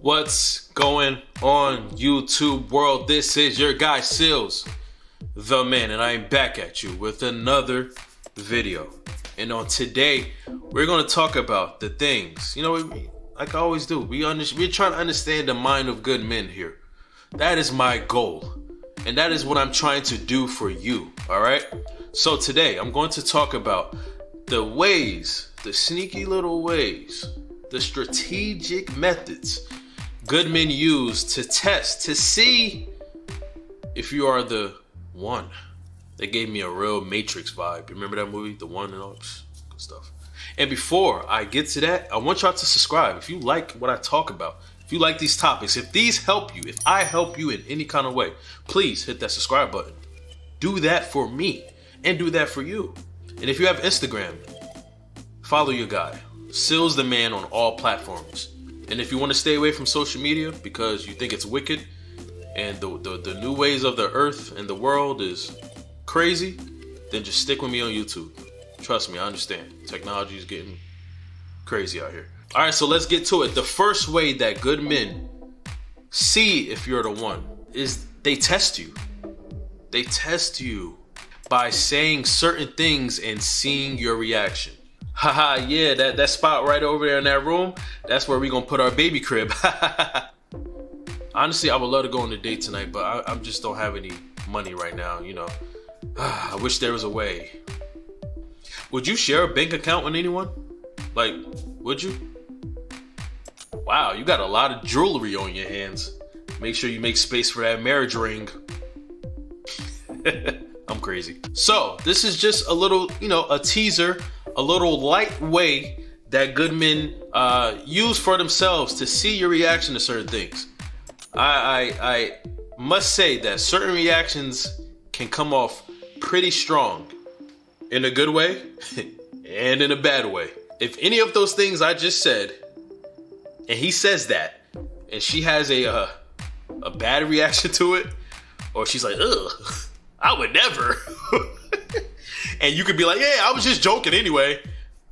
What's going on, YouTube world? This is your guy Sealz, the man, and I am back at you with another video. And on today, we're going to talk about the things, like I always do. We're trying to understand the mind of good men here. That is my goal, and that is what I'm trying to do for you, all right? So today, I'm going to talk about the ways, the sneaky little ways, the strategic methods good men use to test, to see if you are the one. They gave me a real Matrix vibe. Remember that movie, The One, and all good stuff. And before I get to that, I want y'all to subscribe. If you like what I talk about, if you like these topics, if these help you, if I help you in any kind of way, please hit that subscribe button. Do that for me and do that for you. And if you have Instagram, follow your guy, Sealz the Man, on all platforms. And if you want to stay away from social media because you think it's wicked and the new ways of the earth and the world is crazy, then just stick with me on YouTube. Trust me, I understand. Technology is getting crazy out here. All right, so let's get to it. The first way that good men see if you're the one is they test you. They test you by saying certain things and seeing your reaction. Haha, yeah, that spot right over there in that room, that's where we're gonna put our baby crib. Honestly, I would love to go on a date tonight, but I just don't have any money right now, I wish there was a way. Would you share a bank account with anyone? Like, would you? Wow, you got a lot of jewelry on your hands. Make sure you make space for that marriage ring. I'm crazy. So, this is just a little, a teaser, a little light way that good men use for themselves to see your reaction to certain things. I must say that certain reactions can come off pretty strong in a good way and in a bad way. If any of those things I just said, and he says that, and she has a bad reaction to it, or she's like, ugh, I would never. And you could be like, yeah, I was just joking anyway.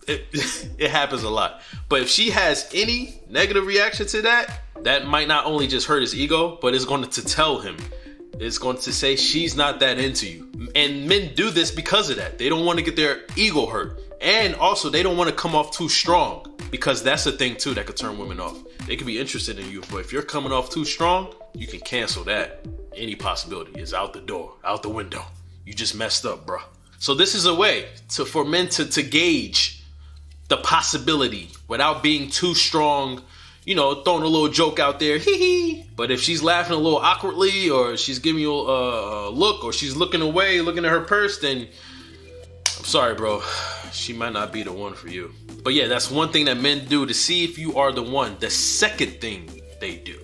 It happens a lot. But if she has any negative reaction to that, that might not only just hurt his ego, but it's going to tell him. It's going to say she's not that into you. And men do this because of that. They don't want to get their ego hurt. And also, they don't want to come off too strong, because that's the thing too that could turn women off. They could be interested in you, but if you're coming off too strong, you can cancel that. Any possibility is out the door, out the window. You just messed up, bro. So this is a way for men to gauge the possibility without being too strong, throwing a little joke out there, hee hee. But if she's laughing a little awkwardly, or she's giving you a look, or she's looking away, looking at her purse, then I'm sorry, bro. She might not be the one for you. But yeah, that's one thing that men do to see if you are the one. The second thing they do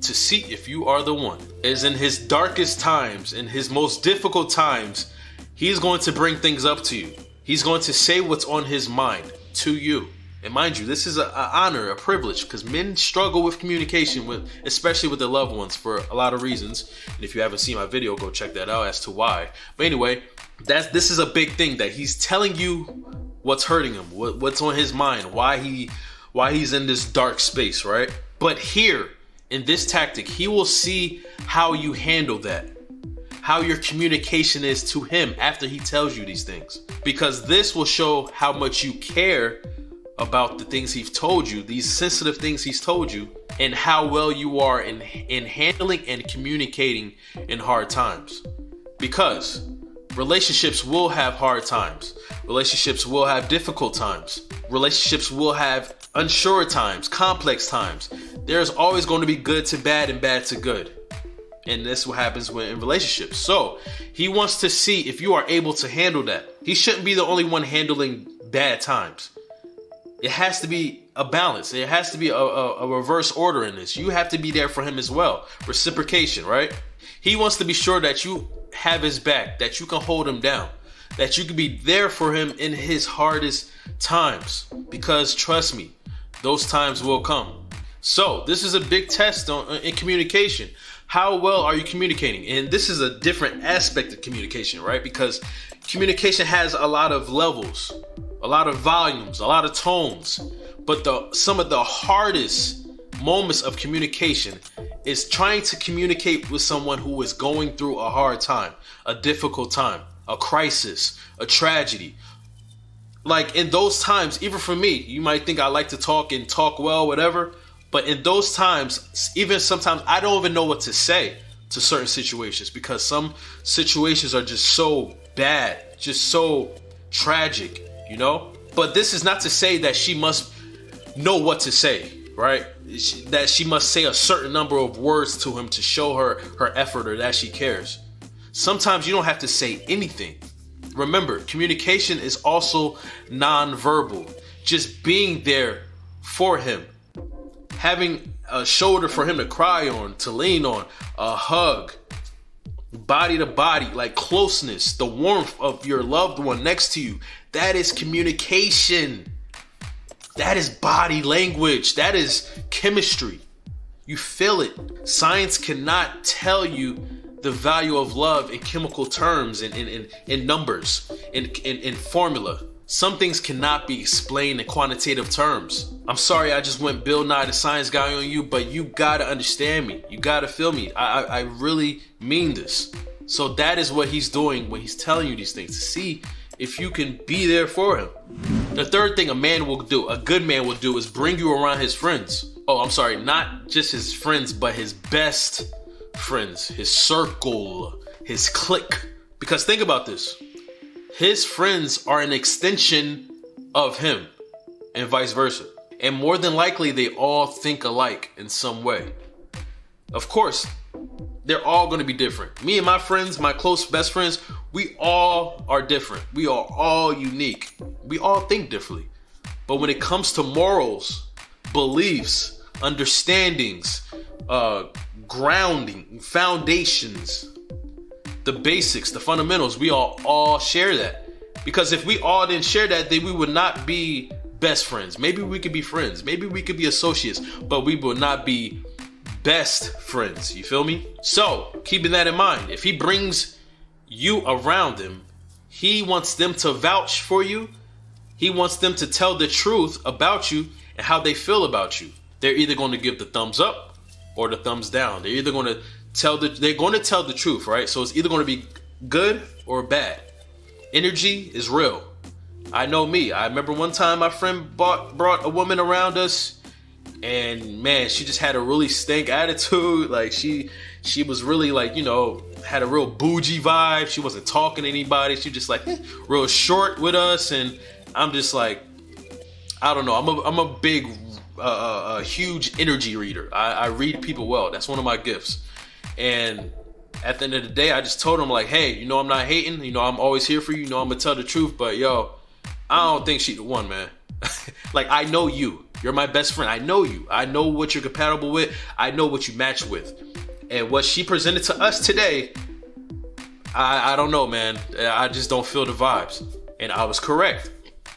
to see if you are the one is in his darkest times, in his most difficult times, he's going to bring things up to you. He's going to say what's on his mind to you. And mind you, this is an honor, a privilege, because men struggle with communication, especially with their loved ones, for a lot of reasons. And if you haven't seen my video, go check that out as to why. But anyway, this is a big thing, that he's telling you what's hurting him, what's on his mind, why he's in this dark space, right? But here, in this tactic, he will see how you handle that, how your communication is to him after he tells you these things. Because this will show how much you care about the things he's told you, these sensitive things he's told you, and how well you are in handling and communicating in hard times. Because relationships will have hard times. Relationships will have difficult times. Relationships will have unsure times, complex times. There's always going to be good to bad and bad to good. And this is what happens in relationships. So he wants to see if you are able to handle that. He shouldn't be the only one handling bad times. It has to be a balance. There has to be a reverse order in this. You have to be there for him as well. Reciprocation, right? He wants to be sure that you have his back, that you can hold him down, that you can be there for him in his hardest times. Because trust me, those times will come. So this is a big test in communication. How well are you communicating? And this is a different aspect of communication, right? Because communication has a lot of levels, a lot of volumes, a lot of tones. But some of the hardest moments of communication is trying to communicate with someone who is going through a hard time, a difficult time, a crisis, a tragedy. Like in those times, even for me, you might think I like to talk and talk well, whatever. But in those times, even sometimes I don't even know what to say to certain situations, because some situations are just so bad, just so tragic, you know? But this is not to say that she must know what to say, right? That she must say a certain number of words to him to show her effort or that she cares. Sometimes you don't have to say anything. Remember, communication is also non-verbal. Just being there for him. Having a shoulder for him to cry on, to lean on, a hug, body to body, like closeness, the warmth of your loved one next to you. That is communication. That is body language. That is chemistry. You feel it. Science cannot tell you the value of love in chemical terms, in numbers, in formula. Some things cannot be explained in quantitative terms. I'm sorry I just went Bill Nye the Science Guy on you, but you gotta understand me. You gotta feel me. I really mean this. So that is what he's doing when he's telling you these things, to see if you can be there for him. The third thing a man will do, a good man will do, is bring you around his friends. Oh, I'm sorry, not just his friends, but his best friends, his circle, his clique. Because think about this. His friends are an extension of him and vice versa. And more than likely, they all think alike in some way. Of course, they're all going to be different. Me and my friends, my close best friends, we all are different. We are all unique. We all think differently. But when it comes to morals, beliefs, understandings, grounding, foundations, the basics, the fundamentals, we all share that. Because if we all didn't share that, then we would not be best friends. Maybe we could be friends. Maybe we could be associates, but we will not be best friends. You feel me? So, keeping that in mind, if he brings you around him, he wants them to vouch for you. He wants them to tell the truth about you and how they feel about you. They're either going to give the thumbs up or the thumbs down. They're either going to tell the truth, right? So it's either going to be good or bad. Energy is real. I know me. I remember one time my friend brought a woman around us, and man, she just had a really stank attitude. Like she was really like, you know, had a real bougie vibe. She wasn't talking to anybody. She just like real short with us, and I'm just like, I don't know. I'm a big, huge energy reader. I read people well. That's one of my gifts. And at the end of the day, I just told him like, hey, you know, I'm not hating. You know, I'm always here for you. You know, I'm gonna tell the truth. But yo, I don't think she the one, man. Like, I know you. You're my best friend. I know you. I know what you're compatible with. I know what you match with. And what she presented to us today, I don't know, man. I just don't feel the vibes. And I was correct.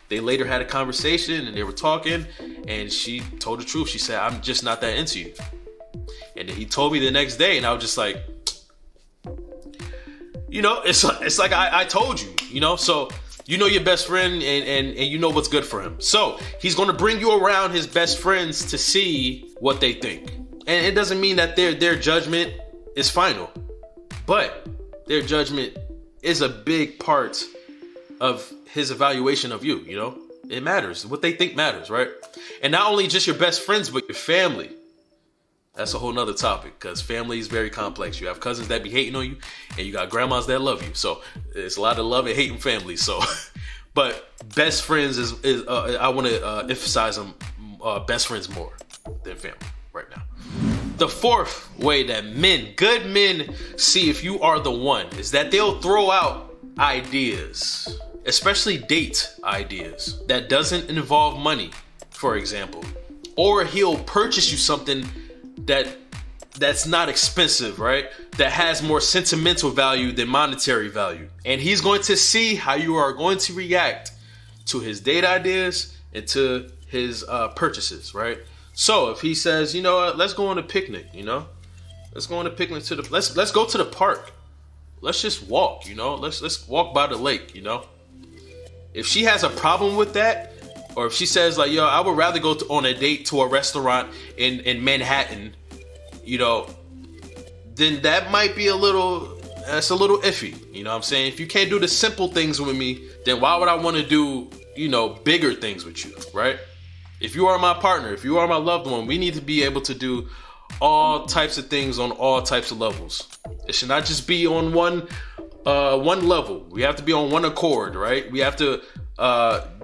They later had a conversation and they were talking, and she told the truth. She said, I'm just not that into you. And then he told me the next day, and I was just like, you know, it's like I told you, you know. So you know your best friend, and you know what's good for him. So he's going to bring you around his best friends to see what they think. And it doesn't mean that their judgment is final, but their judgment is a big part of his evaluation of you, you know. It matters. What they think matters, right? And not only just your best friends, but your family. That's a whole nother topic, because family is very complex. You have cousins that be hating on you, and you got grandmas that love you. So it's a lot of love and hating families. So, but best friends is I want to emphasize them, best friends more than family right now. The fourth way that good men see if you are the one, is that they'll throw out ideas, especially date ideas that doesn't involve money, for example. Or he'll purchase you something that's not expensive, right? That has more sentimental value than monetary value. And he's going to see how you are going to react to his date ideas and to his purchases, right? So if he says, you know what, let's go on a picnic, you know? Let's go on a picnic let's go to the park. Let's just walk, you know? Let's walk by the lake, you know? If she has a problem with that, or if she says like, yo, I would rather go on a date to a restaurant in Manhattan, you know, then that might be that's a little iffy. You know what I'm saying? If you can't do the simple things with me, then why would I want to do, you know, bigger things with you, right? If you are my partner, if you are my loved one, we need to be able to do all types of things on all types of levels. It should not just be on one level. We have to be on one accord, right? We have to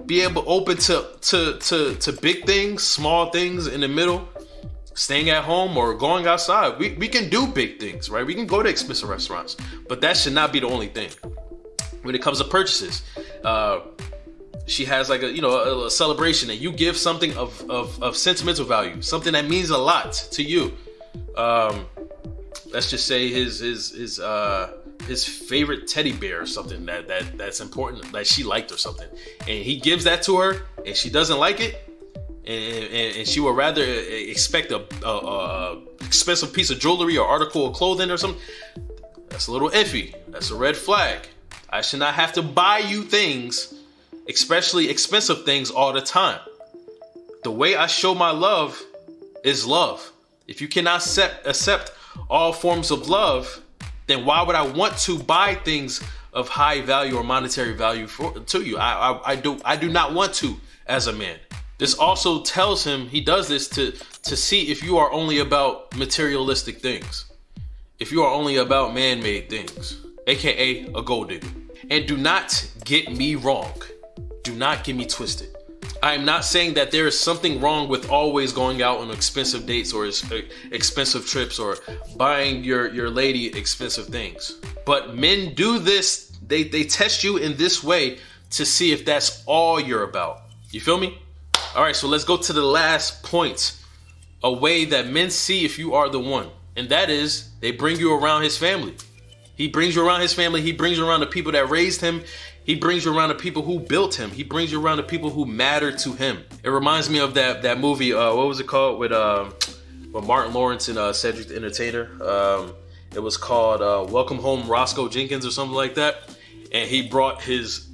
be able open to big things, small things in the middle, staying at home or going outside. We can do big things, right? We can go to expensive restaurants, but that should not be the only thing. When it comes to purchases, she has like a celebration and you give something of sentimental value, something that means a lot to you. Let's just say his favorite teddy bear or something that's important, that she liked or something, and he gives that to her and she doesn't like it, and she would rather expect a expensive piece of jewelry or article of clothing or something. That's a little iffy. That's a red flag. I should not have to buy you things, especially expensive things, all the time. The way I show my love is love. If you cannot accept all forms of love, then why would I want to buy things of high value or monetary value to you? I do not want to as a man. This also tells him, he does this to see if you are only about materialistic things. If you are only about man-made things, aka a gold digger. And do not get me wrong. Do not get me twisted. I am not saying that there is something wrong with always going out on expensive dates or expensive trips or buying your lady expensive things. But men do this, they test you in this way to see if that's all you're about. You feel me? All right, so let's go to the last point. A way that men see if you are the one. And that is, they bring you around his family. He brings you around his family. He brings you around the people that raised him. He brings you around the people who built him. He brings you around the people who matter to him. It reminds me of that movie, what was it called, with Martin Lawrence and Cedric the Entertainer. It was called Welcome Home, Roscoe Jenkins, or something like that. And he brought his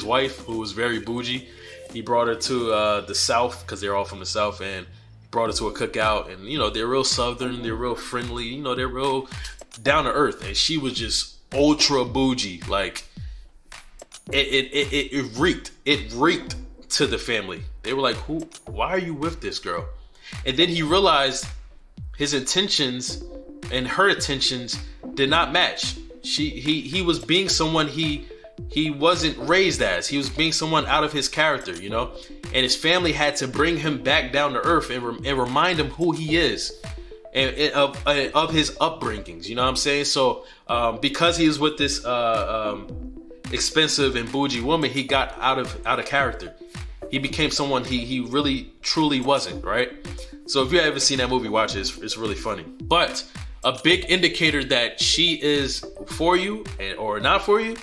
wife, who was very bougie. He brought her to the South, because they're all from the South, and brought her to a cookout. And, you know, they're real Southern, they're real friendly, you know, they're real down to earth. And she was just ultra bougie. Like, it reeked to the family. They were like, why are you with this girl? And then he realized his intentions and her intentions did not match. He was being someone he wasn't raised as. He was being someone out of his character, you know? And his family had to bring him back down to earth and remind him who he is and of his upbringings, you know what I'm saying? So because he was with this expensive and bougie woman, he got out of character. He became someone he really truly wasn't, right? So if you haven't seen that movie, watch it. It's really funny. But a big indicator that she is for you or not for you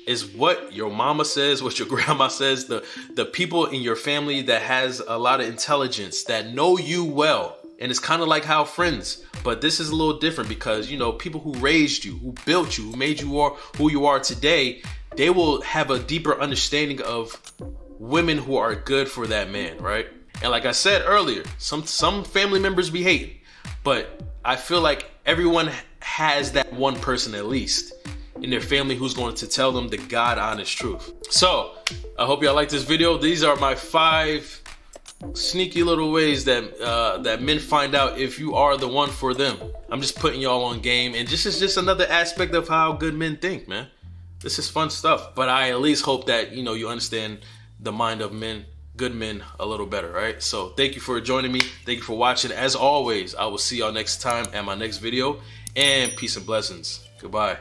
is what your mama says, what your grandma says, the people in your family that has a lot of intelligence, that know you well. And it's kind of like how friends, but this is a little different because, you know, people who raised you, who built you, who made you who you are today, they will have a deeper understanding of women who are good for that man, right? And like I said earlier, some family members be hating, but I feel like everyone has that one person at least in their family who's going to tell them the God honest truth. So I hope y'all like this video. These are my 5 sneaky little ways that men find out if you are the one for them. I'm just putting y'all on game, and this is just another aspect of how good men think, man. This is fun stuff, but I at least hope that, you know, you understand the mind of men, good men, a little better, right? So thank you for joining me. Thank you for watching. As always, I will see y'all next time at my next video, and peace and blessings. Goodbye.